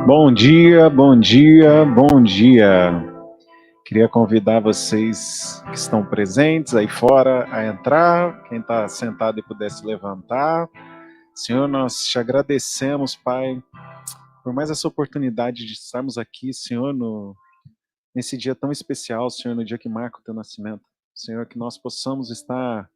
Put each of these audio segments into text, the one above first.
Bom dia, bom dia, bom dia. Queria convidar vocês que estão presentes aí fora a entrar, quem está sentado e puder se levantar. Senhor, nós te agradecemos, Pai, por mais essa oportunidade de estarmos aqui, Senhor, nesse dia tão especial, Senhor, no dia que marca o teu nascimento. Senhor, que nós possamos estar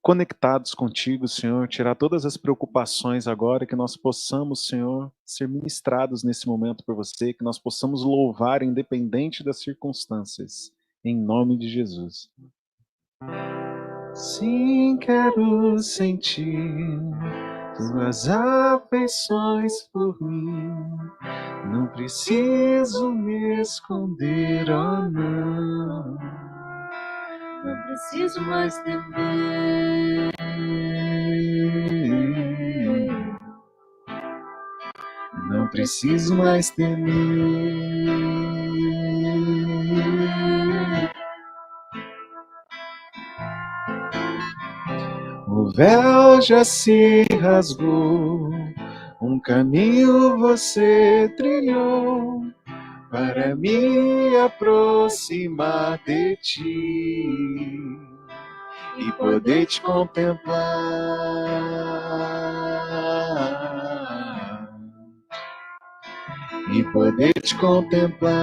conectados contigo, Senhor, tirar todas as preocupações agora, que nós possamos, Senhor, ser ministrados nesse momento por você, que nós possamos louvar independente das circunstâncias, em nome de Jesus. Sim, quero sentir tuas afeições por mim, não preciso me esconder, oh não. Não preciso mais temer. Não preciso mais temer. O véu já se rasgou, um caminho você trilhou para me aproximar de ti e poder te contemplar. E poder te contemplar.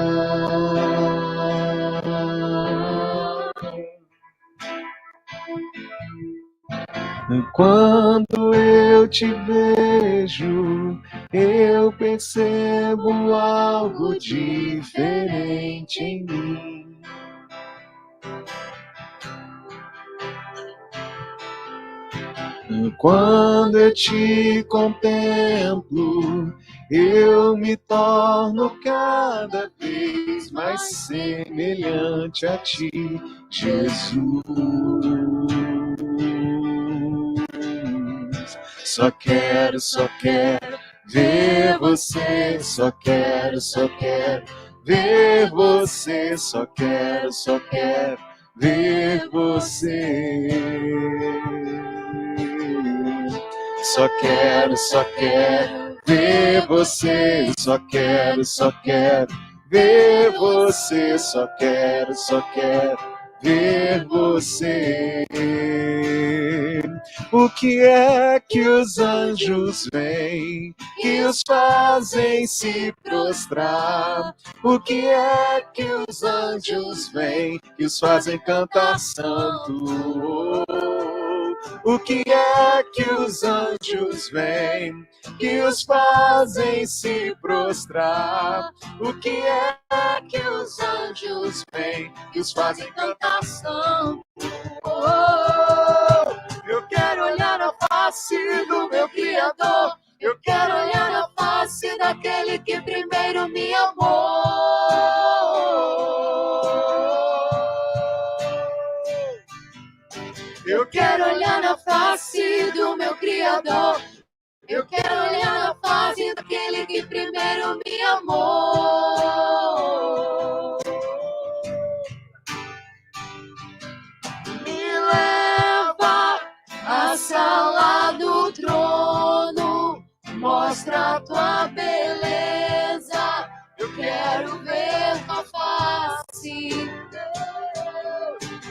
Quando eu te vejo, eu percebo algo diferente em mim. Quando eu te contemplo, eu me torno cada vez mais semelhante a ti, Jesus. Só quero ver você, só quero ver você, só quero ver você. Só quero ver você, só quero ver você, só quero ver você. O que é que os anjos veem, que os fazem se prostrar? O que é que os anjos veem, que os fazem cantar santo? O que é que os anjos veem, que os fazem se prostrar? O que é que os anjos veem, que os fazem cantar santo? Eu quero olhar a face do meu Criador, eu quero olhar a face daquele que primeiro me amou. Eu quero olhar a face do meu Criador, eu quero olhar a face daquele que primeiro me amou. Me leva à sala do trono, mostra a tua beleza, eu quero ver tua face.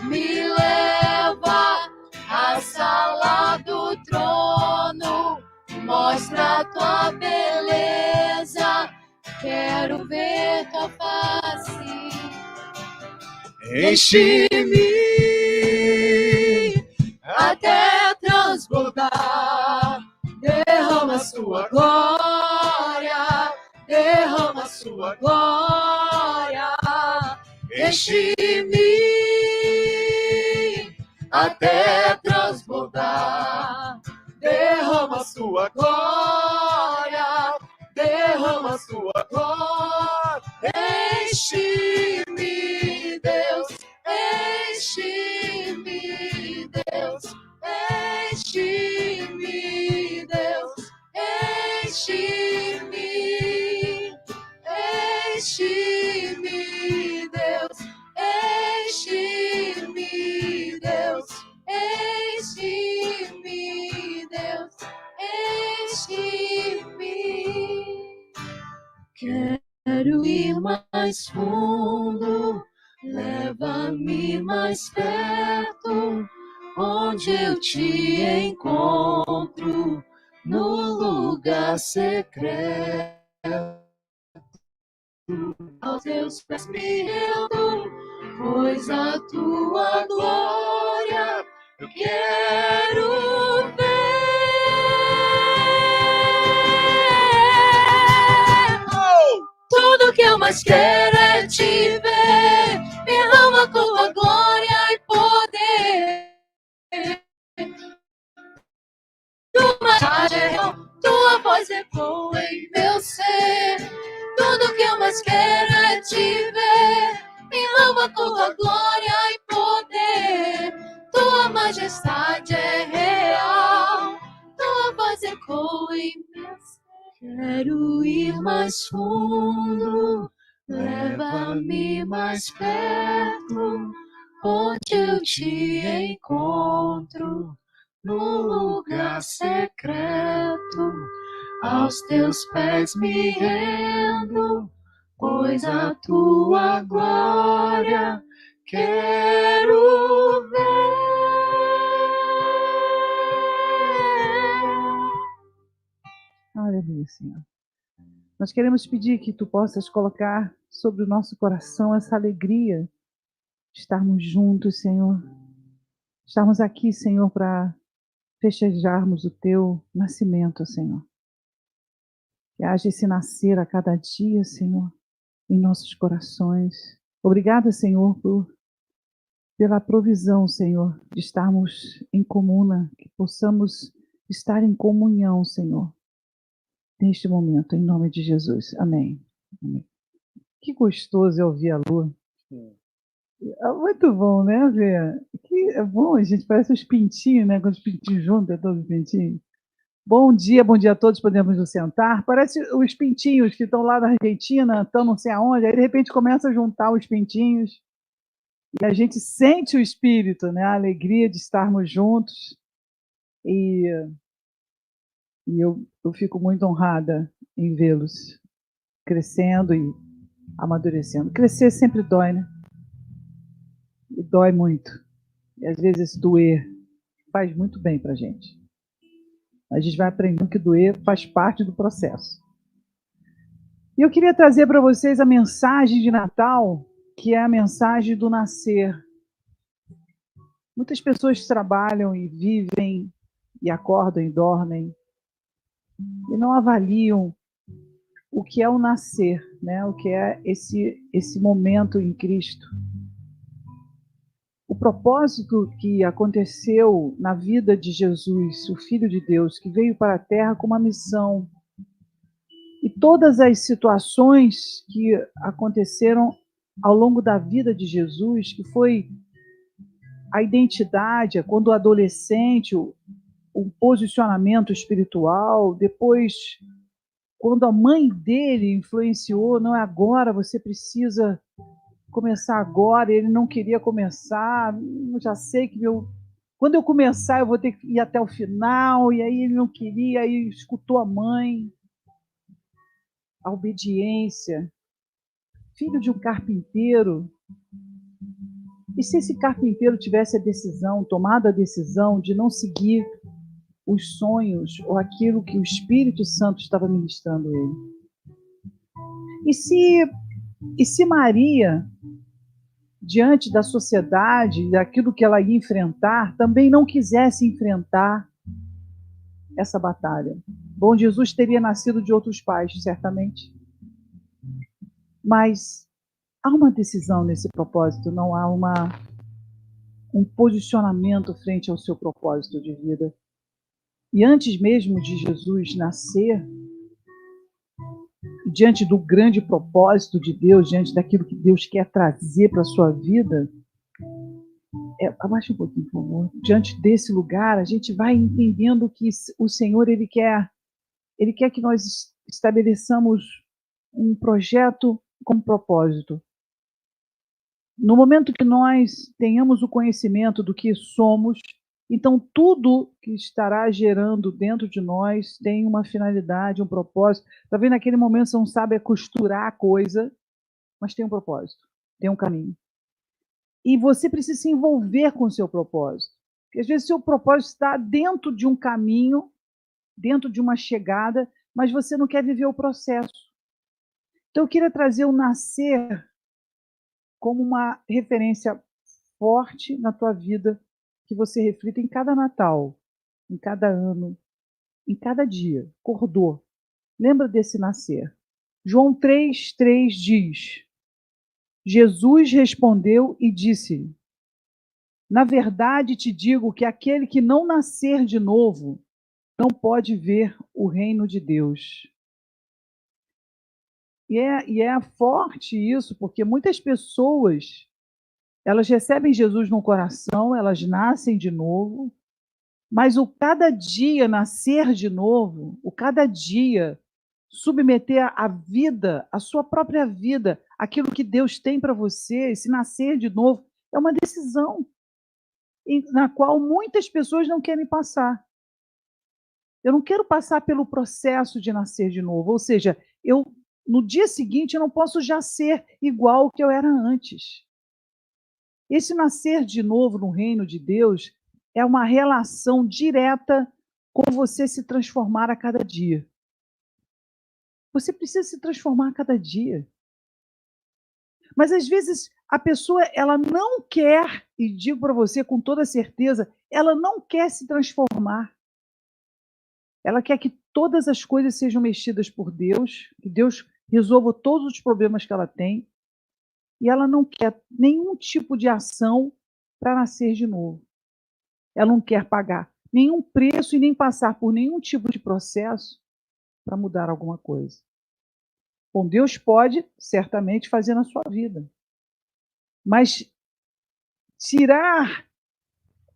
Me leva à sala do trono, mostra a tua beleza, quero ver tua face. Enche-me até transbordar, derrama sua glória, derrama sua glória. Enche-me até transbordar, derrama sua glória, derrama sua glória. Enche-me, Deus, enche-me, Deus, enche-me, Deus, enche-me, enche-me, Deus, enche-me, Deus, enche-me, Deus, enche-me. mais fundo, leva-me mais perto, onde eu te encontro, no lugar secreto. Aos teus pés me rendo, pois a tua glória eu quero ver. Tudo que eu mais quero é te ver, me ama com tua glória e poder. Tua voz ecoa em meu ser. Tudo que eu mais quero é te ver, me ama com tua glória e poder. Tua majestade é real, tua voz ecoa em meu ser. Quero ir mais fundo, leva-me mais perto, onde eu te encontro, no lugar secreto. Aos teus pés me rendo, pois a tua glória quero ver. Aleluia, Senhor. Nós queremos pedir que tu possas colocar sobre o nosso coração essa alegria de estarmos juntos, Senhor. Estarmos aqui, Senhor, para festejarmos o teu nascimento, Senhor. Que haja esse nascer a cada dia, Senhor, em nossos corações. Obrigada, Senhor, pela provisão, Senhor, de estarmos em comuna, que possamos estar em comunhão, Senhor, neste momento, em nome de Jesus. Amém. Amém. Que gostoso é ouvir a Lu. É muito bom, né, Vê? Que é bom, gente, parece os pintinhos, né? Quando os pintinhos juntam, todos os pintinhos. Bom dia a todos, podemos nos sentar. Parece os pintinhos que estão lá na Argentina, estão não sei aonde, aí de repente começa a juntar os pintinhos e a gente sente o espírito, né? A alegria de estarmos juntos. E eu fico muito honrada em vê-los crescendo e amadurecendo. Crescer sempre dói, né? E dói muito. E às vezes doer faz muito bem para a gente. A gente vai aprendendo que doer faz parte do processo. E eu queria trazer para vocês a mensagem de Natal, que é a mensagem do nascer. Muitas pessoas trabalham e vivem, e acordam e dormem, e não avaliam o que é o nascer, né? O que é esse momento em Cristo. O propósito que aconteceu na vida de Jesus, o Filho de Deus, que veio para a Terra com uma missão. E todas as situações que aconteceram ao longo da vida de Jesus, que foi a identidade, quando adolescente, o posicionamento espiritual, depois, quando a mãe dele influenciou, não é agora, você precisa começar agora, ele não queria começar, eu já sei que quando eu começar eu vou ter que ir até o final, e aí ele não queria, aí escutou a mãe. A obediência, filho de um carpinteiro. E se esse carpinteiro tivesse tomado a decisão de não seguir os sonhos ou aquilo que o Espírito Santo estava ministrando a ele? E se Maria, diante da sociedade, daquilo que ela ia enfrentar, também não quisesse enfrentar essa batalha? Bom, Jesus teria nascido de outros pais, certamente. Mas há uma decisão nesse propósito, não há um posicionamento frente ao seu propósito de vida. E antes mesmo de Jesus nascer, diante do grande propósito de Deus, diante daquilo que Deus quer trazer para a sua vida, abaixa um pouquinho, por favor. Diante desse lugar, a gente vai entendendo que o Senhor, Ele quer que nós estabeleçamos um projeto com propósito. No momento que nós tenhamos o conhecimento do que somos, então tudo que estará gerando dentro de nós tem uma finalidade, um propósito. Talvez naquele momento você não sabe costurar a coisa, mas tem um propósito, tem um caminho. E você precisa se envolver com o seu propósito. Porque às vezes o seu propósito está dentro de um caminho, dentro de uma chegada, mas você não quer viver o processo. Então eu queria trazer o nascer como uma referência forte na tua vida, que você reflita em cada Natal, em cada ano, em cada dia. Acordou. Lembra desse nascer. João 3,3 diz: Jesus respondeu e disse: na verdade te digo que aquele que não nascer de novo não pode ver o reino de Deus. E é forte isso, porque muitas pessoas, elas recebem Jesus no coração, elas nascem de novo, mas o cada dia nascer de novo, o cada dia submeter a vida, a sua própria vida, aquilo que Deus tem para você, esse nascer de novo, é uma decisão na qual muitas pessoas não querem passar. Eu não quero passar pelo processo de nascer de novo, ou seja, no dia seguinte eu não posso já ser igual ao que eu era antes. Esse nascer de novo no reino de Deus é uma relação direta com você se transformar a cada dia. Você precisa se transformar a cada dia. Mas às vezes a pessoa ela não quer, e digo para você com toda certeza, ela não quer se transformar. Ela quer que todas as coisas sejam mexidas por Deus, que Deus resolva todos os problemas que ela tem, e ela não quer nenhum tipo de ação para nascer de novo. Ela não quer pagar nenhum preço e nem passar por nenhum tipo de processo para mudar alguma coisa. Bom, Deus pode certamente fazer na sua vida, mas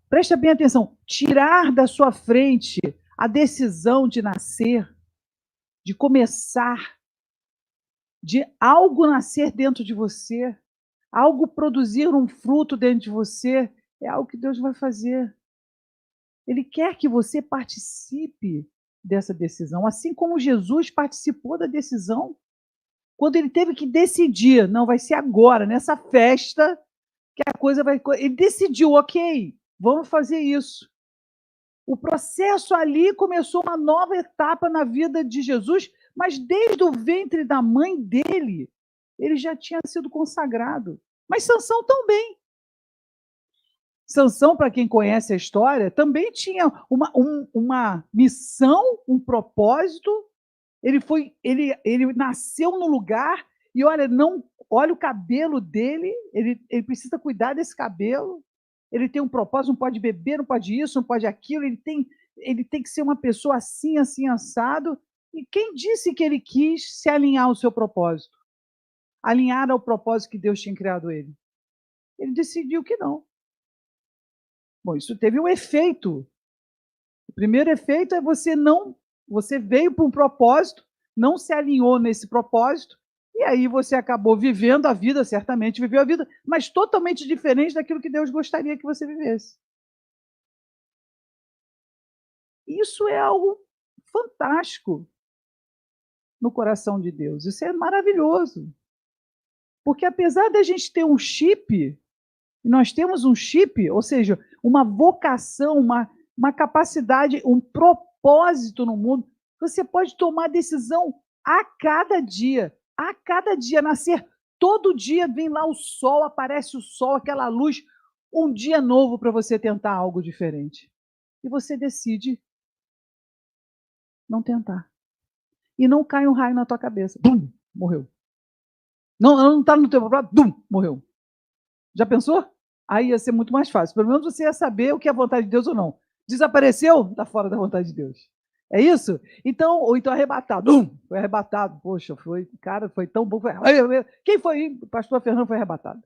presta bem atenção, tirar da sua frente a decisão de nascer, de começar, de algo nascer dentro de você, algo produzir um fruto dentro de você, é algo que Deus vai fazer. Ele quer que você participe dessa decisão, assim como Jesus participou da decisão, quando ele teve que decidir, não, vai ser agora, nessa festa, que a coisa vai... Ele decidiu, ok, vamos fazer isso. O processo ali começou uma nova etapa na vida de Jesus, mas desde o ventre da mãe dele, ele já tinha sido consagrado. Mas Sansão também. Sansão, para quem conhece a história, também tinha uma missão, um propósito. Ele nasceu no lugar e olha o cabelo dele, ele precisa cuidar desse cabelo. Ele tem um propósito, não pode beber, não pode isso, não pode aquilo, ele tem que ser uma pessoa assim, assim, assado. E quem disse que ele quis se alinhar ao seu propósito? Alinhar ao propósito que Deus tinha criado ele? Ele decidiu que não. Bom, isso teve um efeito. O primeiro efeito é você veio para um propósito, não se alinhou nesse propósito, e aí você acabou vivendo a vida, certamente viveu a vida, mas totalmente diferente daquilo que Deus gostaria que você vivesse. Isso é algo fantástico no coração de Deus. Isso é maravilhoso. Porque apesar da gente ter um chip, nós temos um chip, ou seja, uma vocação, uma capacidade, um propósito no mundo, você pode tomar decisão a cada dia. A cada dia, nascer, todo dia vem lá o sol, aparece o sol, aquela luz, um dia novo para você tentar algo diferente. E você decide não tentar. E não cai um raio na tua cabeça. Bum, morreu. Não está no teu propósito, bum, morreu. Já pensou? Aí ia ser muito mais fácil. Pelo menos você ia saber o que é a vontade de Deus ou não. Desapareceu? Está fora da vontade de Deus. É isso? Então, ou então arrebatado. Foi arrebatado. Poxa, foi tão bom. Quem foi? O pastor Fernando foi arrebatado.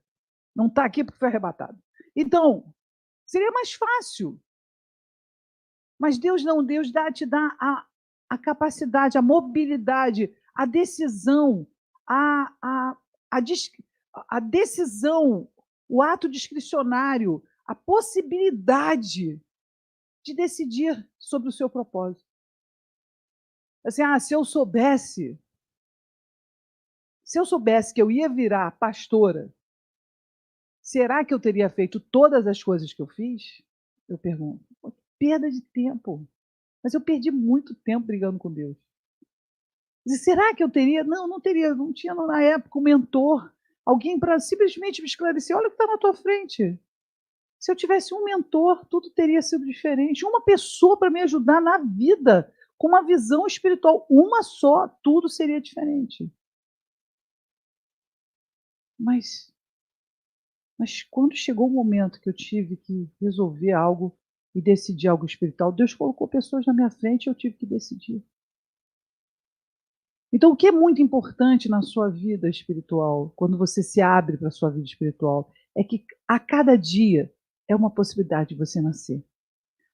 Não está aqui porque foi arrebatado. Então, seria mais fácil. Mas Deus não, Deus te dá a capacidade, a mobilidade, a decisão, a decisão, o ato discricionário, a possibilidade de decidir sobre o seu propósito. Assim, se eu soubesse Se eu soubesse que eu ia virar pastora, será que eu teria feito todas as coisas que eu fiz? Eu pergunto. Pô, que perda de tempo. Mas eu perdi muito tempo brigando com Deus. E será que eu teria? Não, não teria. Não tinha na época um mentor, alguém para simplesmente me esclarecer. Olha o que está na tua frente. Se eu tivesse um mentor, tudo teria sido diferente. Uma pessoa para me ajudar na vida, com uma visão espiritual, uma só, tudo seria diferente. Mas quando chegou o momento que eu tive que resolver algo e decidir algo espiritual, Deus colocou pessoas na minha frente e eu tive que decidir. Então, o que é muito importante na sua vida espiritual, quando você se abre para a sua vida espiritual, é que a cada dia é uma possibilidade de você nascer.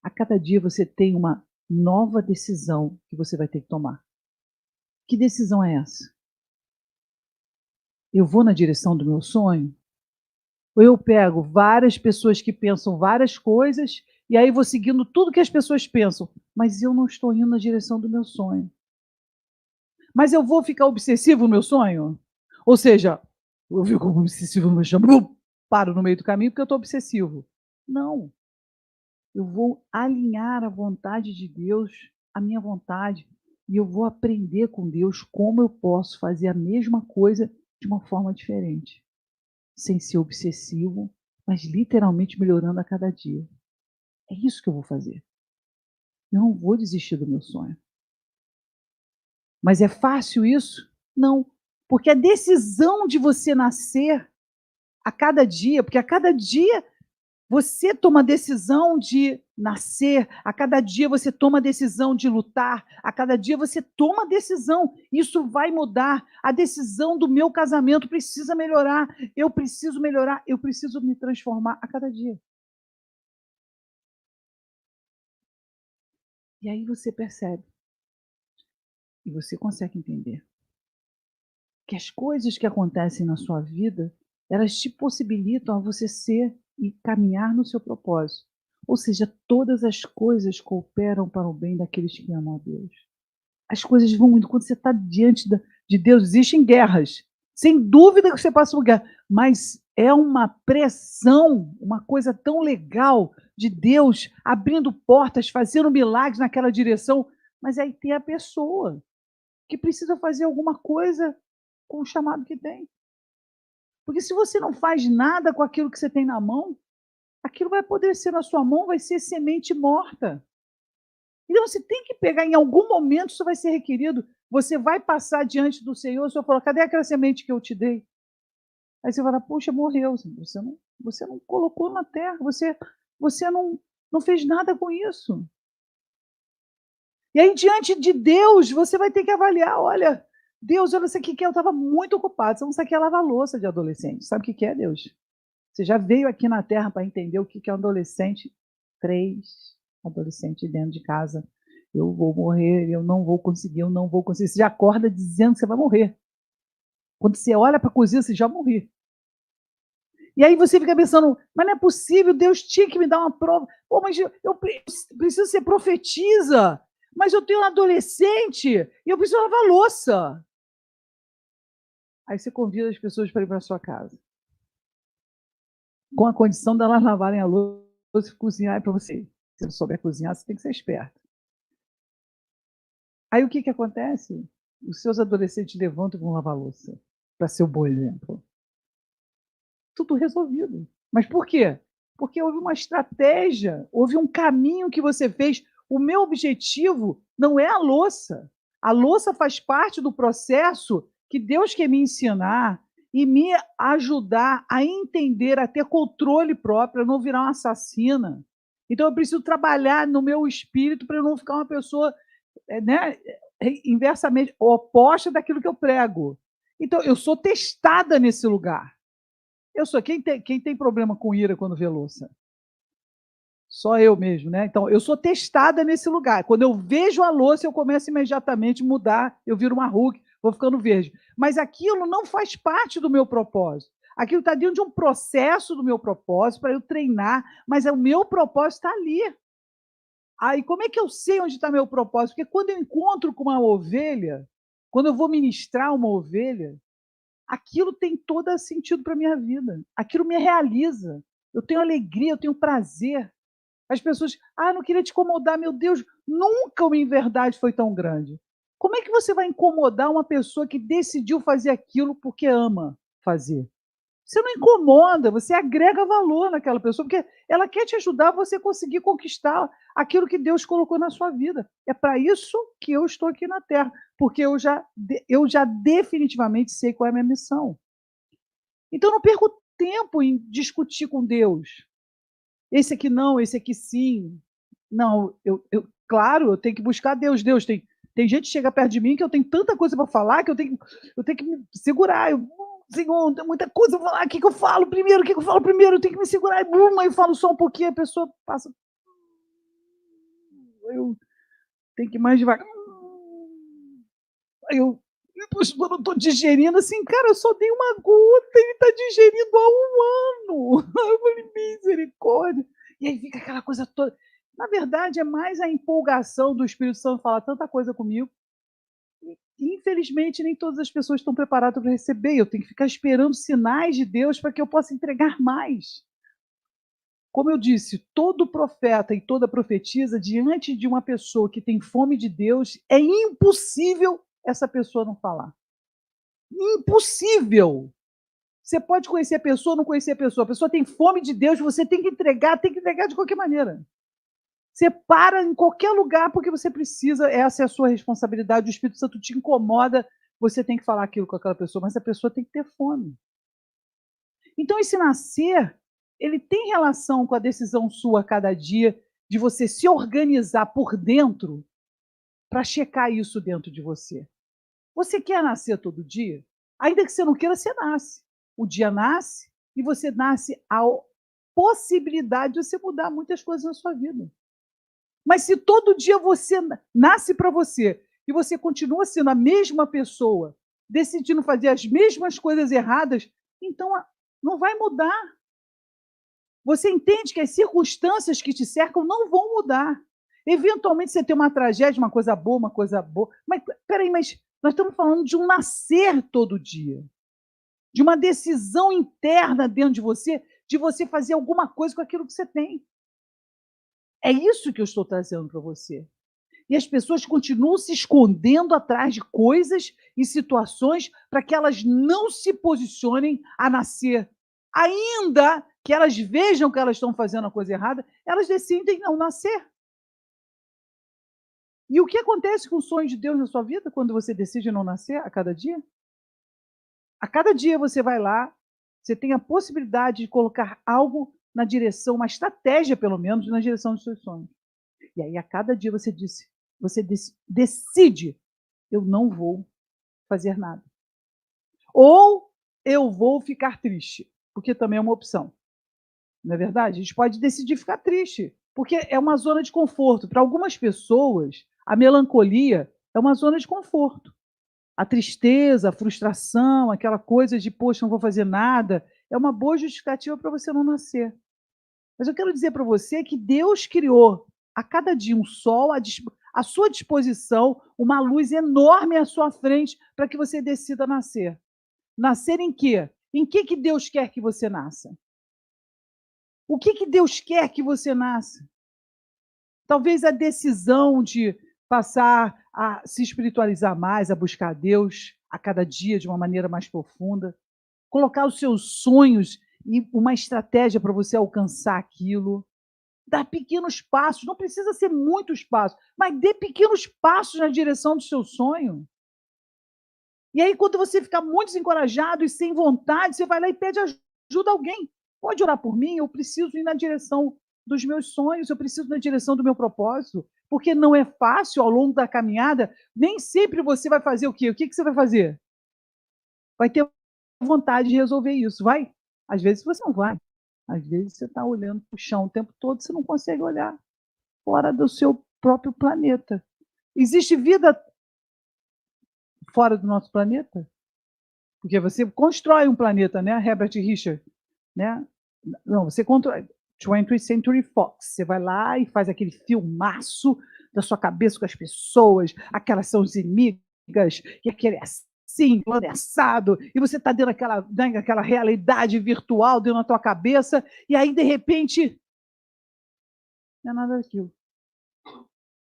A cada dia você tem uma nova decisão que você vai ter que tomar. Que decisão é essa? Eu vou na direção do meu sonho? Ou eu pego várias pessoas que pensam várias coisas e aí vou seguindo tudo que as pessoas pensam, mas eu não estou indo na direção do meu sonho. Mas eu vou ficar obsessivo no meu sonho? Ou seja, eu fico obsessivo no meu sonho, paro no meio do caminho porque eu estou obsessivo. Não. Eu vou alinhar a vontade de Deus à minha vontade e eu vou aprender com Deus como eu posso fazer a mesma coisa de uma forma diferente, sem ser obsessivo, mas literalmente melhorando a cada dia. É isso que eu vou fazer. Eu não vou desistir do meu sonho. Mas é fácil isso? Não, porque a decisão de você nascer a cada dia, porque a cada dia você toma a decisão de nascer, a cada dia você toma a decisão de lutar, a cada dia você toma a decisão. Isso vai mudar. A decisão do meu casamento precisa melhorar. Eu preciso melhorar, eu preciso me transformar a cada dia. E aí você percebe, e você consegue entender, que as coisas que acontecem na sua vida, elas te possibilitam a você ser e caminhar no seu propósito. Ou seja, todas as coisas cooperam para o bem daqueles que amam a Deus. As coisas vão indo. Quando você está diante de Deus, existem guerras. Sem dúvida que você passa por guerra. Mas é uma pressão, uma coisa tão legal de Deus abrindo portas, fazendo milagres naquela direção. Mas aí tem a pessoa que precisa fazer alguma coisa com o chamado que tem. Porque se você não faz nada com aquilo que você tem na mão, aquilo vai apodrecer na sua mão, vai ser semente morta. Então você tem que pegar, em algum momento isso vai ser requerido. Você vai passar diante do Senhor, o Senhor fala, cadê aquela semente que eu te dei? Aí você vai falar, puxa, morreu. Você não colocou na terra, você não fez nada com isso. E aí, diante de Deus, você vai ter que avaliar, olha, Deus, eu não sei o que é, eu estava muito ocupado. Você não sabe o que é lavar louça de adolescente. Sabe o que é, Deus? Você já veio aqui na Terra para entender o que é um adolescente? 3 adolescentes dentro de casa. Eu vou morrer, eu não vou conseguir, eu não vou conseguir. Você já acorda dizendo que você vai morrer. Quando você olha para a cozinha, você já morreu. E aí você fica pensando, mas não é possível, Deus tinha que me dar uma prova. Pô, mas eu preciso ser profetisa. Mas eu tenho um adolescente e eu preciso lavar louça. Aí você convida as pessoas para ir para a sua casa. Com a condição delas lavarem a louça e cozinhar para você. Se não souber cozinhar, você tem que ser esperto. Aí o que acontece? Os seus adolescentes levantam e vão lavar a louça, para ser um bom exemplo. Tudo resolvido. Mas por quê? Porque houve uma estratégia, houve um caminho que você fez. O meu objetivo não é a louça. A louça faz parte do processo que Deus quer me ensinar e me ajudar a entender, a ter controle próprio, a não virar uma assassina. Então eu preciso trabalhar no meu espírito para eu não ficar uma pessoa, né, inversamente oposta daquilo que eu prego. Então eu sou testada nesse lugar. Eu sou quem tem problema com ira quando vê louça? Só eu mesmo, né? Então, eu sou testada nesse lugar. Quando eu vejo a louça, eu começo imediatamente a mudar, eu viro uma Hulk, vou ficando verde. Mas aquilo não faz parte do meu propósito. Aquilo está dentro de um processo do meu propósito para eu treinar, mas o meu propósito está ali. Aí, como é que eu sei onde está meu propósito? Porque quando eu encontro com uma ovelha, quando eu vou ministrar uma ovelha, aquilo tem todo sentido para a minha vida. Aquilo me realiza. Eu tenho alegria, eu tenho prazer. As pessoas, não queria te incomodar, meu Deus, nunca uma inverdade foi tão grande. Como é que você vai incomodar uma pessoa que decidiu fazer aquilo porque ama fazer? Você não incomoda, você agrega valor naquela pessoa, porque ela quer te ajudar a você conseguir conquistar aquilo que Deus colocou na sua vida. É para isso que eu estou aqui na Terra, porque eu já definitivamente sei qual é a minha missão. Então, eu não perco tempo em discutir com Deus. Esse aqui não, esse aqui sim. Não, claro, eu tenho que buscar Deus. Deus, tem gente que chega perto de mim que eu tenho tanta coisa para falar que eu tenho que me segurar. Senhor, tem muita coisa para falar. O que eu falo primeiro? Eu tenho que me segurar. Aí eu falo só um pouquinho, a pessoa passa. Eu tenho que ir mais devagar. Aí eu estou digerindo assim, cara, eu só dei uma gota, ele está digerindo há 1 ano. Eu falei, misericórdia. E aí fica aquela coisa toda. Na verdade, é mais a empolgação do Espírito Santo falar tanta coisa comigo. E, infelizmente, nem todas as pessoas estão preparadas para receber. Eu tenho que ficar esperando sinais de Deus para que eu possa entregar mais. Como eu disse, todo profeta e toda profetisa, diante de uma pessoa que tem fome de Deus, é impossível essa pessoa não falar. Impossível! Você pode conhecer a pessoa ou não conhecer a pessoa tem fome de Deus, você tem que entregar de qualquer maneira. Você para em qualquer lugar porque você precisa, essa é a sua responsabilidade, o Espírito Santo te incomoda, você tem que falar aquilo com aquela pessoa, mas a pessoa tem que ter fome. Então, esse nascer, ele tem relação com a decisão sua a cada dia de você se organizar por dentro para checar isso dentro de você. Você quer nascer todo dia? Ainda que você não queira, você nasce. O dia nasce e você nasce a possibilidade de você mudar muitas coisas na sua vida. Mas se todo dia você nasce para você e você continua sendo a mesma pessoa, decidindo fazer as mesmas coisas erradas, então não vai mudar. Você entende que as circunstâncias que te cercam não vão mudar. Eventualmente você tem uma tragédia, uma coisa boa. Mas, peraí, mas nós estamos falando de um nascer todo dia. De uma decisão interna dentro de você fazer alguma coisa com aquilo que você tem. É isso que eu estou trazendo para você. E as pessoas continuam se escondendo atrás de coisas e situações para que elas não se posicionem a nascer. Ainda que elas vejam que elas estão fazendo a coisa errada, elas decidem não nascer. E o que acontece com o sonho de Deus na sua vida quando você decide não nascer a cada dia? A cada dia você vai lá, você tem a possibilidade de colocar algo na direção, uma estratégia pelo menos, na direção dos seus sonhos. E aí a cada dia você decide, eu não vou fazer nada. Ou eu vou ficar triste, porque também é uma opção. Não é verdade? A gente pode decidir ficar triste, porque é uma zona de conforto. Para algumas pessoas, a melancolia é uma zona de conforto. A tristeza, a frustração, aquela coisa de, poxa, não vou fazer nada, é uma boa justificativa para você não nascer. Mas eu quero dizer para você que Deus criou a cada dia um sol à sua disposição, uma luz enorme à sua frente para que você decida nascer. Nascer em quê? Em que Deus quer que você nasça? O que Deus quer que você nasça? Talvez a decisão de passar a se espiritualizar mais, a buscar Deus a cada dia de uma maneira mais profunda, colocar os seus sonhos e uma estratégia para você alcançar aquilo, dar pequenos passos, não precisa ser muitos passos, mas dê pequenos passos na direção do seu sonho. E aí, quando você ficar muito desencorajado e sem vontade, você vai lá e pede ajuda a alguém. Pode orar por mim? Eu preciso ir na direção dos meus sonhos, eu preciso ir na direção do meu propósito, porque não é fácil ao longo da caminhada, nem sempre você vai fazer o quê? O que você vai fazer? Vai ter vontade de resolver isso, vai? Às vezes você não vai. Às vezes você está olhando para o chão o tempo todo, você não consegue olhar fora do seu próprio planeta. Existe vida fora do nosso planeta? Porque você constrói um planeta, né, Herbert Richards? Né? Não, você constrói 20th Century Fox. Você vai lá e faz aquele filmaço da sua cabeça com as pessoas, aquelas são as inimigas, e aquele assim, plano é assado, e você está dentro daquela realidade virtual dentro da tua cabeça, e aí, de repente, não é nada daquilo.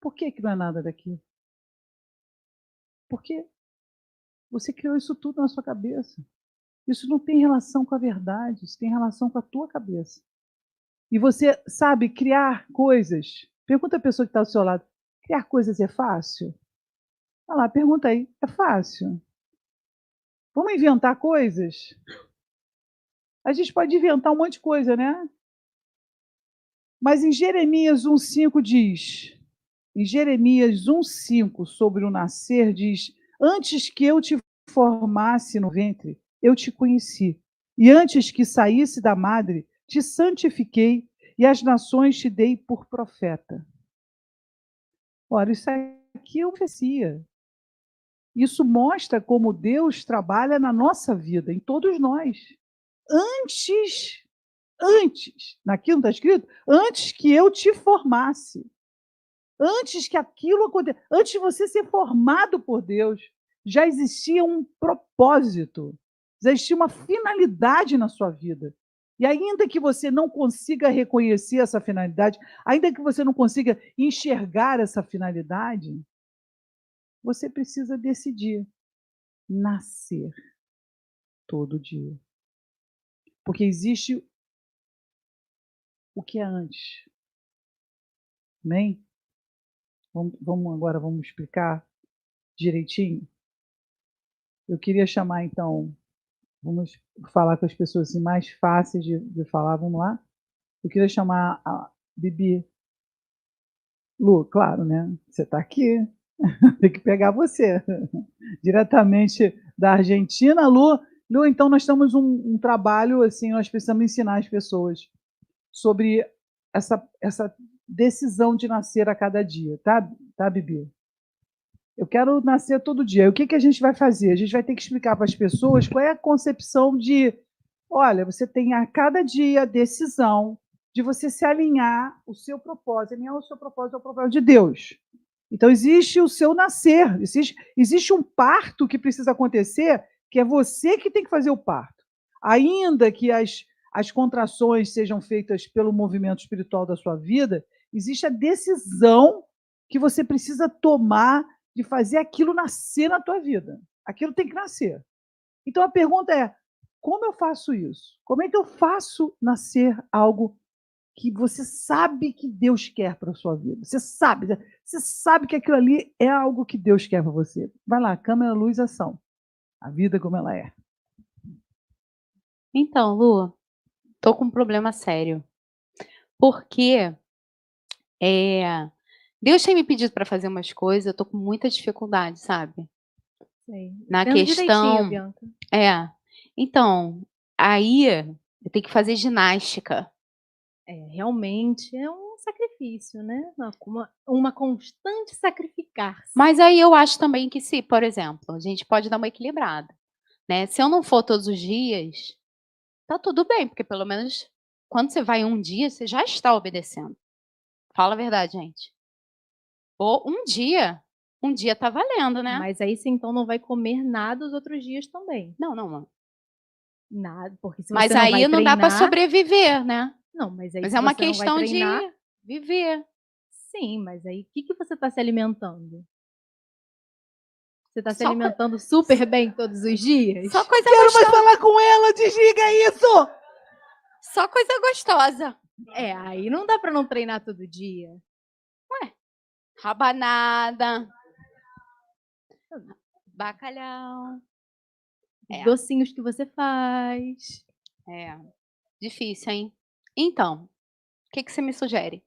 Por que não é nada daquilo? Porque você criou isso tudo na sua cabeça. Isso não tem relação com a verdade, isso tem relação com a tua cabeça. E você sabe criar coisas. Pergunta a pessoa que está ao seu lado: criar coisas é fácil? Olha lá, pergunta aí: é fácil? Vamos inventar coisas? A gente pode inventar um monte de coisa, né? Mas em Jeremias 1,5 diz, em Jeremias 1,5, sobre o nascer, diz: antes que eu te formasse no ventre, eu te conheci. E antes que saísse da madre, te santifiquei, e as nações te dei por profeta. Ora, isso aqui é profecia. Isso mostra como Deus trabalha na nossa vida, em todos nós. Antes, naquilo está escrito, antes que eu te formasse, antes que aquilo acontecesse, antes de você ser formado por Deus, já existia um propósito, já existia uma finalidade na sua vida. E ainda que você não consiga reconhecer essa finalidade, ainda que você não consiga enxergar essa finalidade, você precisa decidir nascer todo dia. Porque existe o que é antes. Amém? Vamos explicar direitinho? Eu queria chamar, então, vamos falar com as pessoas assim, mais fáceis de falar, vamos lá? Eu queria chamar a Bibi. Lu, claro, né? Você está aqui, tem que pegar você. Diretamente da Argentina, Lu. Lu, então nós temos um trabalho, assim, nós precisamos ensinar as pessoas sobre essa decisão de nascer a cada dia, tá, Bibi? Eu quero nascer todo dia. O que a gente vai fazer? A gente vai ter que explicar para as pessoas qual é a concepção de, olha, você tem a cada dia a decisão de você se alinhar o seu propósito, alinhar o seu propósito ao propósito de Deus. Então, existe o seu nascer, existe um parto que precisa acontecer, que é você que tem que fazer o parto. Ainda que as contrações sejam feitas pelo movimento espiritual da sua vida, existe a decisão que você precisa tomar de fazer aquilo nascer na tua vida. Aquilo tem que nascer. Então, a pergunta é, como eu faço isso? Como é que eu faço nascer algo que você sabe que Deus quer para a sua vida? Você sabe que aquilo ali é algo que Deus quer para você. Vai lá, câmera, luz, ação. A vida como ela é. Então, Lu, tô com um problema sério. Porque Deus tem me pedido para fazer umas coisas, eu tô com muita dificuldade, sabe? Sei. Na Entendo direitinho, questão. Bianca. Então, aí eu tenho que fazer ginástica. Realmente é um sacrifício, né? Uma constante sacrificar-se. Mas aí eu acho também que se, por exemplo, a gente pode dar uma equilibrada, né? Se eu não for todos os dias, tá tudo bem, porque pelo menos quando você vai um dia, você já está obedecendo. Fala a verdade, gente. Ou um dia tá valendo, né? Mas aí você então não vai comer nada os outros dias também. Não. Nada, porque se Mas você não aí vai não dá para treinar, sobreviver, né? não, mas aí Mas se é uma você não vai questão de treinar, viver. sim, mas aí o que você está se alimentando? Você está se Só co- alimentando super bem todos os dias? Só coisa Quero mais gostosa. falar com ela, desliga isso! Só coisa gostosa. Aí não dá para não treinar todo dia. Rabanada. Bacalhau. Os docinhos que você faz. Difícil, hein? Então, o que você me sugere?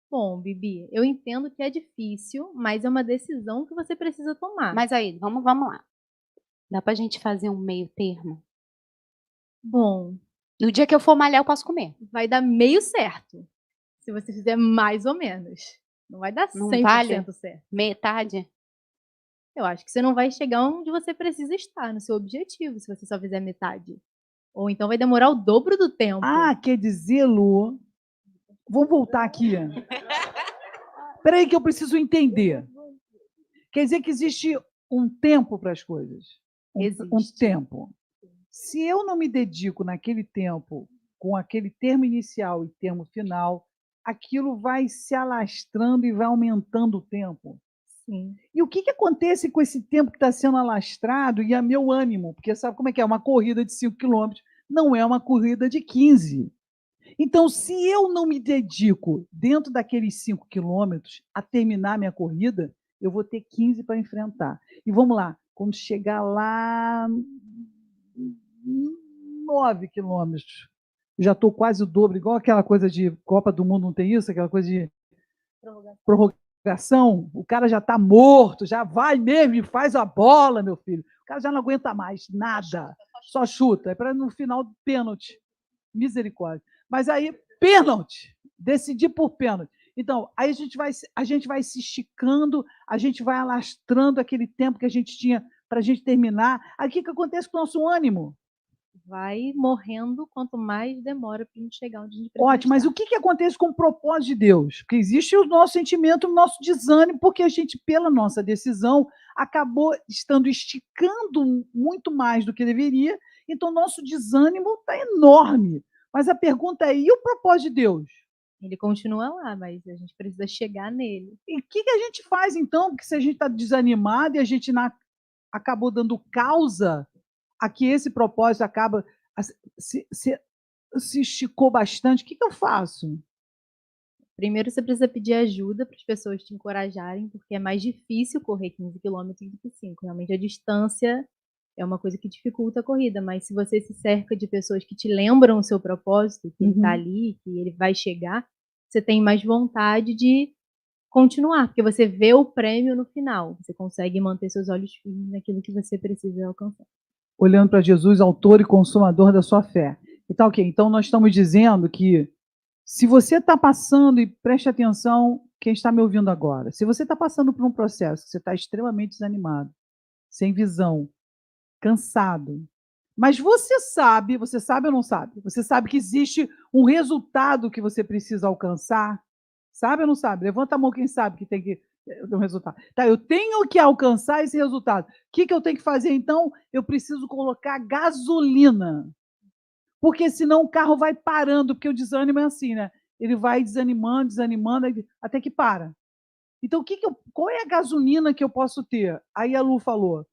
Bom, Bibi, eu entendo que é difícil, mas é uma decisão que você precisa tomar. Mas aí, vamos lá. Dá pra gente fazer um meio termo? Bom, No dia que eu for malhar, eu posso comer. vai dar meio certo, se você fizer mais ou menos. Não vai dar Não 100% vale? certo. Metade? Eu acho que você não vai chegar onde você precisa estar, no seu objetivo, se você só fizer metade. Ou então vai demorar o dobro do tempo. Ah, quer dizer, Lu, vamos voltar aqui. Espera aí que eu preciso entender. Quer dizer que existe um tempo para as coisas. um tempo. Se eu não me dedico naquele tempo, com aquele termo inicial e termo final, aquilo vai se alastrando e vai aumentando o tempo. Sim. E o que acontece com esse tempo que está sendo alastrado e é meu ânimo? Porque sabe como é que é? Uma corrida de 5 quilômetros não é uma corrida de 15. Então, se eu não me dedico dentro daqueles 5 quilômetros a terminar minha corrida, eu vou ter 15 para enfrentar. E vamos lá, quando chegar lá 9 quilômetros, já estou quase o dobro, igual aquela coisa de Copa do Mundo, não tem isso? Aquela coisa de prorrogação, o cara já está morto, já vai mesmo e faz a bola, meu filho. O cara já não aguenta mais nada, só chuta. É para no final pênalti. Misericórdia. Mas aí, pênalti, decidir por pênalti. Então, aí a gente vai se esticando, a gente vai alastrando aquele tempo que a gente tinha para a gente terminar. Aí o que acontece com o nosso ânimo? Vai morrendo quanto mais demora para a gente chegar onde a gente precisa Ótimo, mas estar. o que acontece com o propósito de Deus? Porque existe o nosso sentimento, o nosso desânimo, porque a gente, pela nossa decisão, acabou estando esticando muito mais do que deveria, então nosso desânimo está enorme. Mas a pergunta é, e o propósito de Deus? Ele continua lá, mas a gente precisa chegar nele. E o que a gente faz, então? Porque se a gente está desanimado e a gente acabou dando causa a que esse propósito acaba se esticou bastante, o que eu faço? Primeiro você precisa pedir ajuda para as pessoas te encorajarem, porque é mais difícil correr 15 quilômetros do que 5. Realmente a distância é uma coisa que dificulta a corrida, mas se você se cerca de pessoas que te lembram o seu propósito, que ele está ali, que ele vai chegar, você tem mais vontade de continuar, porque você vê o prêmio no final, você consegue manter seus olhos firmes naquilo que você precisa alcançar. Olhando para Jesus, autor e consumador da sua fé. Então, ok, então nós estamos dizendo que se você está passando, e preste atenção, quem está me ouvindo agora, se você está passando por um processo, você está extremamente desanimado, sem visão, cansado, mas você sabe ou não sabe? Você sabe que existe um resultado que você precisa alcançar? Sabe ou não sabe? Levanta a mão quem sabe que tem que ter um resultado. Tá, eu tenho que alcançar esse resultado. O que eu tenho que fazer então? Eu preciso colocar gasolina. Porque senão o carro vai parando, porque o desânimo é assim, né? Ele vai desanimando, até que para. Então, qual é a gasolina que eu posso ter? Aí a Lu falou,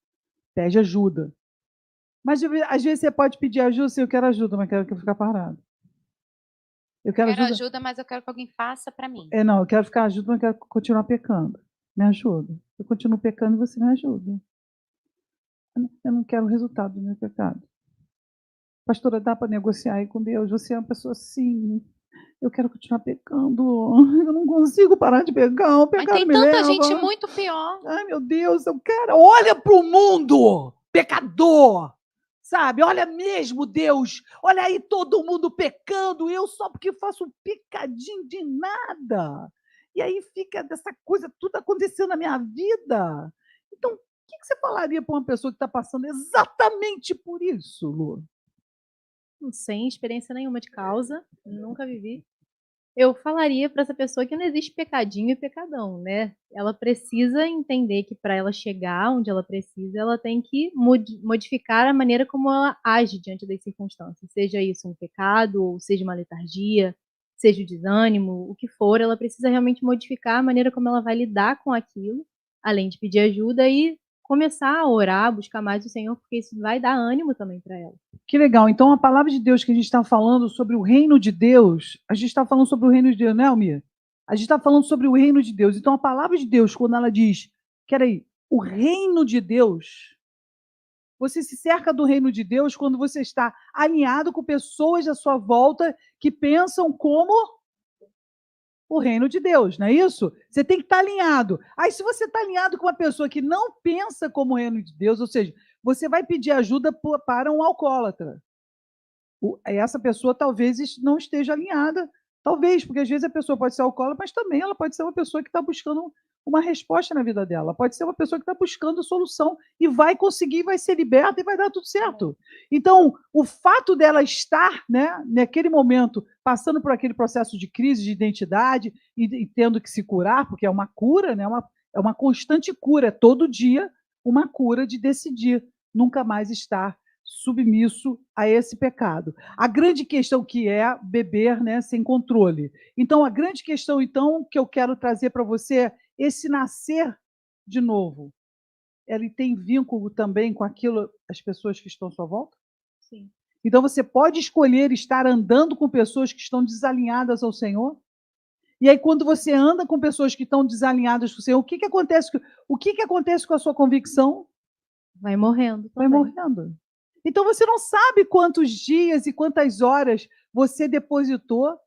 pede ajuda. Mas às vezes você pode pedir ajuda, assim, eu quero ajuda, mas quero ficar parado. Eu quero ajuda, mas eu quero que alguém faça para mim. Não, eu quero ficar ajuda, mas eu quero continuar pecando. Me ajuda. Eu continuo pecando e você me ajuda. Eu não quero o resultado do meu pecado. Pastora, dá para negociar aí com Deus? Você é uma pessoa assim. Eu quero continuar pecando. Eu não consigo parar de pecar. O Mas pecado tem me tanta leva. gente muito pior. Ai, meu Deus, eu quero. Olha para o mundo, pecador. Sabe? Olha mesmo, Deus. Olha aí todo mundo pecando. Eu só porque faço um pecadinho de nada. E aí fica dessa coisa tudo acontecendo na minha vida. Então, o que você falaria para uma pessoa que está passando exatamente por isso, Lu? Sem experiência nenhuma de causa, nunca vivi. Eu falaria para essa pessoa que não existe pecadinho e pecadão, né? Ela precisa entender que para ela chegar onde ela precisa, ela tem que modificar a maneira como ela age diante das circunstâncias. Seja isso um pecado, ou seja uma letargia, seja o desânimo, o que for, ela precisa realmente modificar a maneira como ela vai lidar com aquilo, além de pedir ajuda e começar a orar, buscar mais o Senhor, porque isso vai dar ânimo também para ela. Que legal. Então, a palavra de Deus que a gente está falando sobre o reino de Deus, a gente está falando sobre o reino de Deus, né, Almir? A gente está falando sobre o reino de Deus. Então, a palavra de Deus, quando ela diz, o reino de Deus, você se cerca do reino de Deus quando você está alinhado com pessoas à sua volta que pensam como o reino de Deus, não é isso? Você tem que estar alinhado. Aí, se você está alinhado com uma pessoa que não pensa como o reino de Deus, ou seja, você vai pedir ajuda para um alcoólatra. Essa pessoa talvez não esteja alinhada, talvez, porque às vezes a pessoa pode ser alcoólatra, mas também ela pode ser uma pessoa que está buscando uma resposta na vida dela. Pode ser uma pessoa que está buscando solução e vai conseguir, vai ser liberta e vai dar tudo certo. Então, o fato dela estar, né, naquele momento, passando por aquele processo de crise de identidade e tendo que se curar, porque é uma cura, né, é uma constante cura, é todo dia uma cura de decidir. nunca mais estar submisso a esse pecado. A grande questão que é beber, né, sem controle. Então, a grande questão, então, que eu quero trazer para você é esse nascer de novo. Ele tem vínculo também com aquilo, as pessoas que estão à sua volta? Sim. Então, você pode escolher estar andando com pessoas que estão desalinhadas ao Senhor? E aí, quando você anda com pessoas que estão desalinhadas com o Senhor, o que acontece com a sua convicção? Vai morrendo Vai também. morrendo. Então, você não sabe quantos dias e quantas horas você depositou,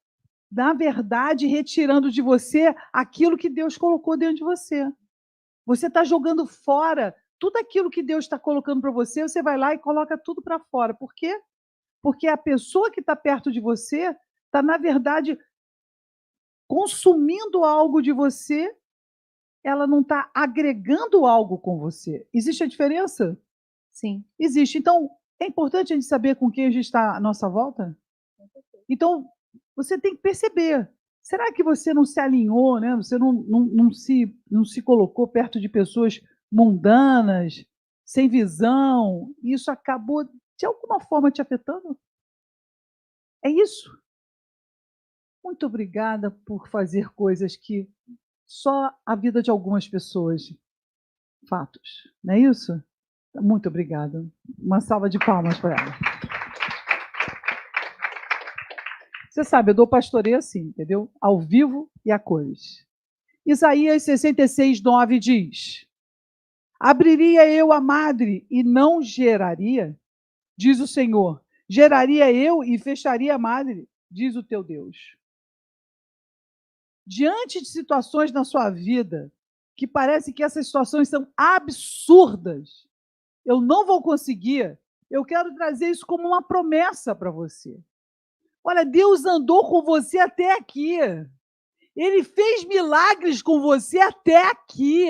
na verdade, retirando de você aquilo que Deus colocou dentro de você. Você está jogando fora tudo aquilo que Deus está colocando para você, você vai lá e coloca tudo para fora. Por quê? Porque a pessoa que está perto de você está, na verdade, consumindo algo de você, ela não está agregando algo com você. Existe a diferença? Sim. Existe. Então, é importante a gente saber com quem a gente está à nossa volta? Então, você tem que perceber. Será que você não se alinhou, né? Você não se colocou perto de pessoas mundanas, sem visão, e isso acabou, de alguma forma, te afetando? É isso. Muito obrigada por fazer coisas que só a vida de algumas pessoas. Fatos. Não é isso? Muito obrigada. Uma salva de palmas para ela. Você sabe, eu dou pastoreio assim, entendeu? Ao vivo e a cores. Isaías 66, 9 diz: Abriria eu a madre e não geraria? Diz o Senhor. Geraria eu e fecharia a madre? Diz o teu Deus. Diante de situações na sua vida que parece que essas situações são absurdas, eu não vou conseguir, eu quero trazer isso como uma promessa para você. Olha, Deus andou com você até aqui. Ele fez milagres com você até aqui.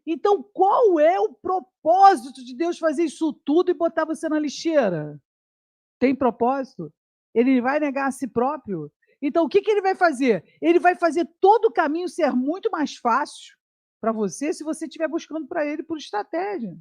Então, qual é o propósito de Deus fazer isso tudo e botar você na lixeira? Tem propósito? Ele vai negar a si próprio? Então, o que ele vai fazer? Ele vai fazer todo o caminho ser muito mais fácil para você se você estiver buscando para ele por estratégia.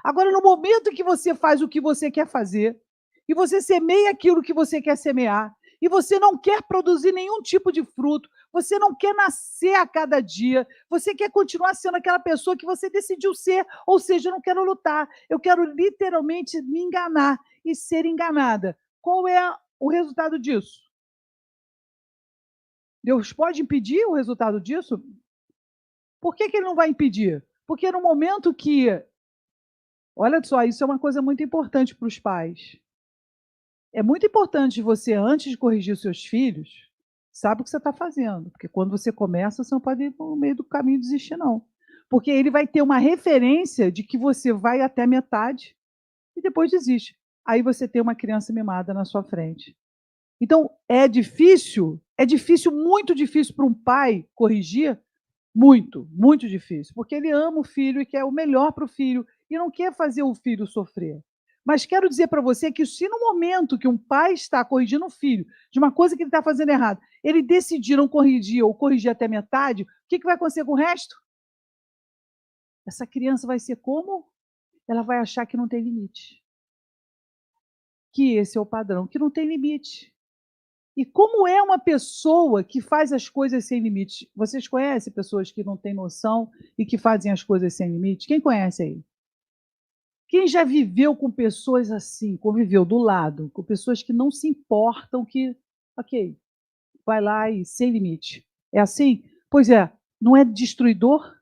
Agora, no momento que você faz o que você quer fazer, e você semeia aquilo que você quer semear, e você não quer produzir nenhum tipo de fruto, você não quer nascer a cada dia, você quer continuar sendo aquela pessoa que você decidiu ser, ou seja, eu não quero lutar, eu quero literalmente me enganar e ser enganada. Qual é o resultado disso? Deus pode impedir o resultado disso? Por que ele não vai impedir? Porque no momento que olha só, isso é uma coisa muito importante para os pais. É muito importante você, antes de corrigir os seus filhos, sabe o que você está fazendo. Porque quando você começa, você não pode ir no meio do caminho desistir, não. Porque ele vai ter uma referência de que você vai até metade e depois desiste. Aí você tem uma criança mimada na sua frente. Então, é difícil, muito difícil para um pai corrigir, muito, muito difícil, porque ele ama o filho e quer o melhor para o filho e não quer fazer o filho sofrer. Mas quero dizer para você que se no momento que um pai está corrigindo um filho de uma coisa que ele está fazendo errado, ele decidir não corrigir ou corrigir até metade, o que vai acontecer com o resto? Essa criança vai ser como? Ela vai achar que não tem limite. Que esse é o padrão, que não tem limite. E como é uma pessoa que faz as coisas sem limite? Vocês conhecem pessoas que não têm noção e que fazem as coisas sem limite? Quem conhece aí? Quem já viveu com pessoas assim, conviveu do lado, com pessoas que não se importam, que, ok, vai lá e sem limite. É assim? Pois é, não é destruidor?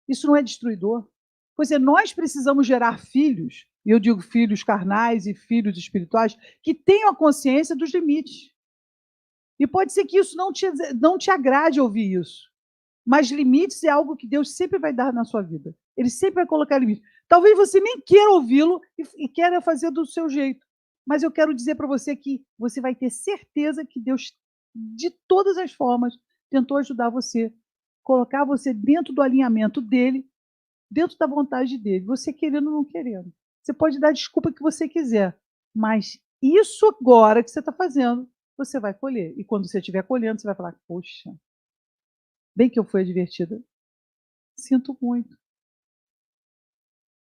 Isso não é destruidor? Pois é, nós precisamos gerar filhos, e eu digo filhos carnais e filhos espirituais, que tenham a consciência dos limites. E pode ser que isso não te agrade ouvir isso. Mas limites é algo que Deus sempre vai dar na sua vida. Ele sempre vai colocar limites. Talvez você nem queira ouvi-lo e queira fazer do seu jeito. Mas eu quero dizer para você que você vai ter certeza que Deus, de todas as formas, tentou ajudar você, colocar você dentro do alinhamento dele, dentro da vontade dele, você querendo ou não querendo. Você pode dar a desculpa que você quiser, mas isso agora que você está fazendo, você vai colher. E quando você estiver colhendo, você vai falar, poxa, bem que eu fui advertida. Sinto muito.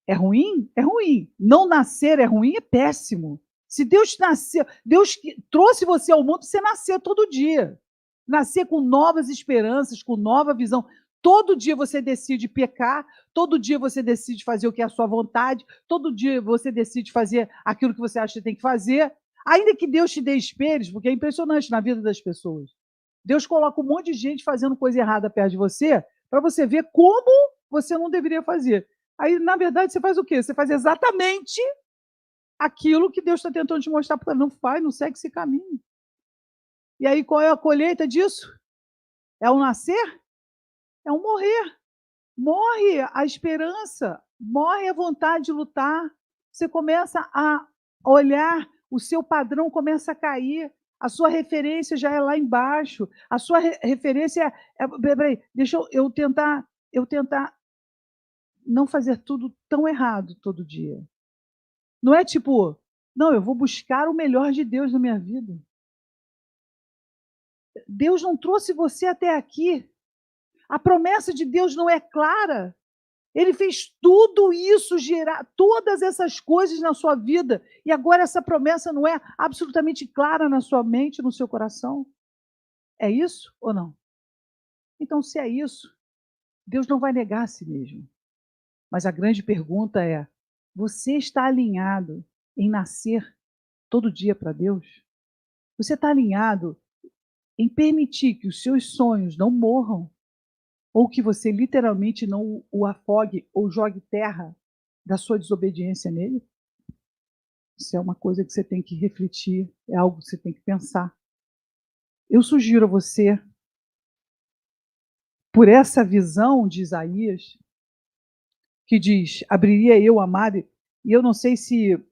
É ruim? É ruim. Não nascer é ruim? É péssimo. Se Deus nasceu, Deus trouxe você ao mundo, você nascer todo dia. Nascer com novas esperanças, com nova visão. Todo dia você decide pecar, todo dia você decide fazer o que é a sua vontade, todo dia você decide fazer aquilo que você acha que tem que fazer. Ainda que Deus te dê espelhos, porque é impressionante na vida das pessoas. Deus coloca um monte de gente fazendo coisa errada perto de você, para você ver como você não deveria fazer. Aí, na verdade, você faz o quê? Você faz exatamente aquilo que Deus está tentando te mostrar, porque não faz, não segue esse caminho. E aí, qual é a colheita disso? É o nascer? É um morrer. Morre a esperança, morre a vontade de lutar. Você começa a olhar, o seu padrão começa a cair, a sua referência já é lá embaixo, a sua referência peraí, deixa eu tentar não fazer tudo tão errado todo dia. Não é tipo, não, eu vou buscar o melhor de Deus na minha vida. Deus não trouxe você até aqui. A promessa de Deus não é clara. Ele fez tudo isso, gerar todas essas coisas na sua vida, e agora essa promessa não é absolutamente clara na sua mente, no seu coração. É isso ou não? Então, se é isso, Deus não vai negar a si mesmo. Mas a grande pergunta é: você está alinhado em nascer todo dia para Deus? Você está alinhado em permitir que os seus sonhos não morram? Ou que você literalmente não o afogue ou jogue terra da sua desobediência nele? Isso é uma coisa que você tem que refletir, é algo que você tem que pensar. Eu sugiro a você, por essa visão de Isaías, que diz, abriria eu, amado, e eu não sei se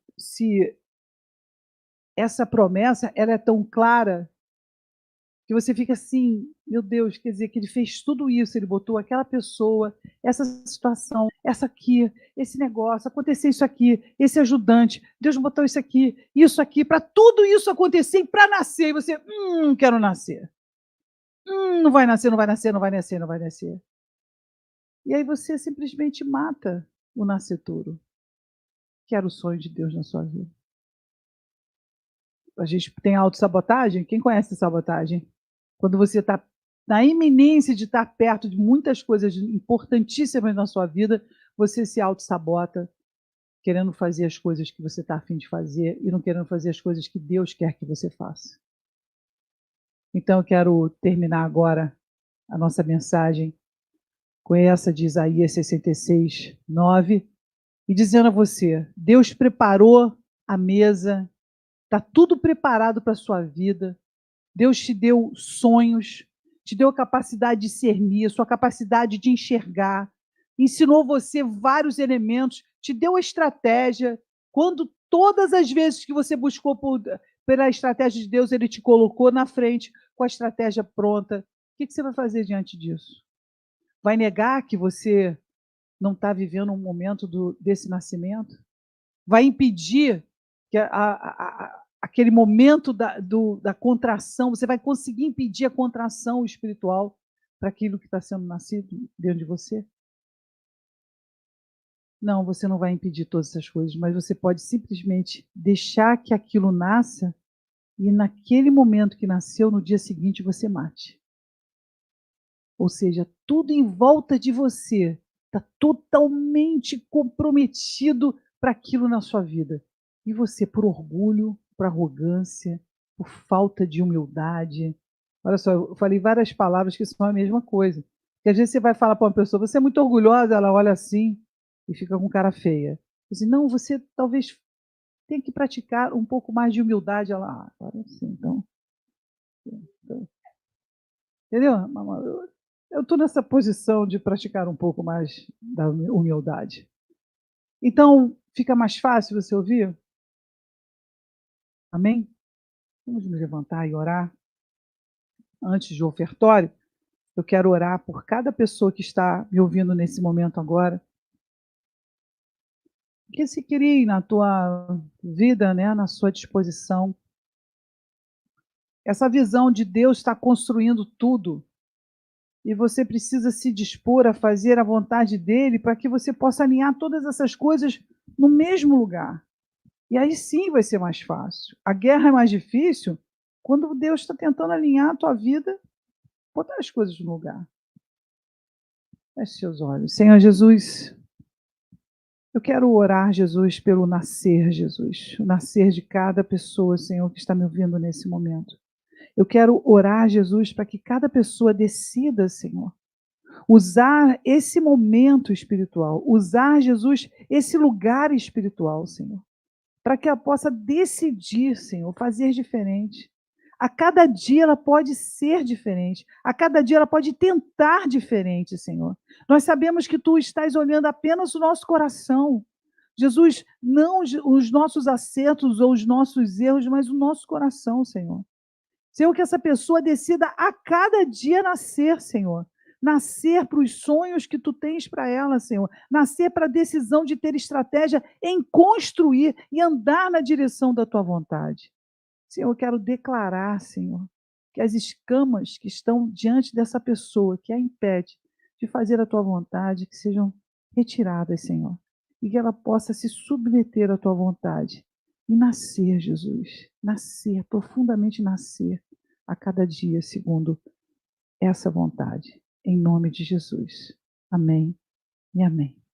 essa promessa ela é tão clara que você fica assim, meu Deus, quer dizer que ele fez tudo isso, ele botou aquela pessoa, essa situação, essa aqui, esse negócio, aconteceu isso aqui, esse ajudante, Deus botou isso aqui, para tudo isso acontecer e para nascer, e você, não quero nascer. Não vai nascer, não vai nascer, não vai nascer, não vai nascer. E aí você simplesmente mata o nascituro, que era o sonho de Deus na sua vida. A gente tem autossabotagem? Quem conhece sabotagem? Quando você está na iminência de estar perto de muitas coisas importantíssimas na sua vida, você se auto-sabota, querendo fazer as coisas que você está a fim de fazer e não querendo fazer as coisas que Deus quer que você faça. Então, eu quero terminar agora a nossa mensagem com essa de Isaías 66, 9, e dizendo a você, Deus preparou a mesa, está tudo preparado para a sua vida, Deus te deu sonhos, te deu a capacidade de discernir, a sua capacidade de enxergar, ensinou você vários elementos, te deu a estratégia. Quando todas as vezes que você buscou pela estratégia de Deus, Ele te colocou na frente com a estratégia pronta. O que você vai fazer diante disso? Vai negar que você não está vivendo um momento desse nascimento? Vai impedir que aquele momento da contração, você vai conseguir impedir a contração espiritual para aquilo que está sendo nascido dentro de você? Não, você não vai impedir todas essas coisas, mas você pode simplesmente deixar que aquilo nasça e naquele momento que nasceu, no dia seguinte, você mate. Ou seja, tudo em volta de você está totalmente comprometido para aquilo na sua vida. E você, por orgulho, por arrogância, por falta de humildade. Olha só, eu falei várias palavras que são a mesma coisa. Porque às vezes você vai falar para uma pessoa, você é muito orgulhosa, ela olha assim e fica com cara feia. Assim, não, você talvez tenha que praticar um pouco mais de humildade. Ela, agora sim, então. Entendeu? Eu estou nessa posição de praticar um pouco mais da humildade. Então, fica mais fácil você ouvir? Amém? Vamos nos levantar e orar. Antes do ofertório, eu quero orar por cada pessoa que está me ouvindo nesse momento agora. Que se crie na tua vida, né, na sua disposição. Essa visão de Deus está construindo tudo. E você precisa se dispor a fazer a vontade dele para que você possa alinhar todas essas coisas no mesmo lugar. E aí sim vai ser mais fácil. A guerra é mais difícil quando Deus está tentando alinhar a tua vida, botar as coisas no lugar. Feche seus olhos. Senhor Jesus, eu quero orar, Jesus, pelo nascer, Jesus. O nascer de cada pessoa, Senhor, que está me ouvindo nesse momento. Eu quero orar, Jesus, para que cada pessoa decida, Senhor, usar esse momento espiritual, usar, Jesus, esse lugar espiritual, Senhor, para que ela possa decidir, Senhor, fazer diferente. A cada dia ela pode ser diferente, a cada dia ela pode tentar diferente, Senhor. Nós sabemos que Tu estás olhando apenas o nosso coração. Jesus, não os nossos acertos ou os nossos erros, mas o nosso coração, Senhor. Senhor, que essa pessoa decida a cada dia nascer, Senhor. Nascer para os sonhos que Tu tens para ela, Senhor. Nascer para a decisão de ter estratégia em construir e andar na direção da Tua vontade. Senhor, eu quero declarar, Senhor, que as escamas que estão diante dessa pessoa, que a impede de fazer a Tua vontade, que sejam retiradas, Senhor. E que ela possa se submeter à Tua vontade. E nascer, Jesus, nascer, profundamente nascer a cada dia, segundo essa vontade. Em nome de Jesus. Amém e amém.